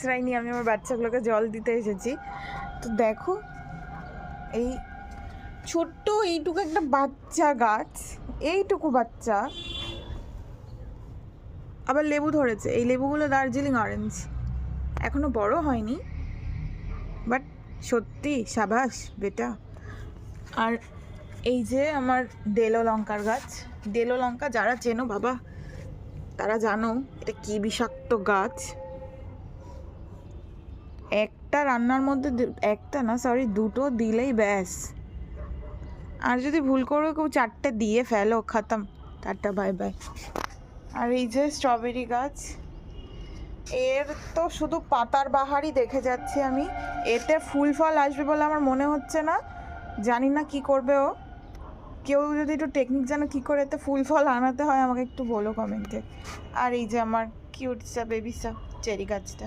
আশ্রয় নিয়ে আমি আমার বাচ্চাগুলোকে জল দিতে এসেছি। তো দেখো এই ছোট্ট এইটুকু একটা বাচ্চা গাছ, এইটুকু বাচ্চা, আবার লেবু ধরেছে। এই লেবুগুলো দার্জিলিং অরেঞ্জ, এখনো বড় হয়নি, বাট সত্যি সাবাস বেটা। আর এই যে আমার ডেলো লঙ্কার গাছ, ডেলো লঙ্কা যারা চেনো বাবা তারা জানো এটা কি বিষাক্ত গাছ। একটা রান্নার মধ্যে একটা না সরি দুটো দিলেই ব্যাস, আর যদি ভুল করে কেউ 4টে দিয়ে ফেলো খতম, টাটা বাই বাই। আর এই যে স্ট্রবেরি গাছ, এর তো শুধু পাতার বাহারই দেখে যাচ্ছি আমি, এতে ফুল ফল আসবে বলে আমার মনে হচ্ছে না। জানি না কি করবে ও, কেউ যদি একটু টেকনিক জানো কী করে এতে ফুল ফল আনাতে হয় আমাকে একটু বলো কমেন্টে। আর এই যে আমার কিউট সা বেবি সা চেরি গাছটা।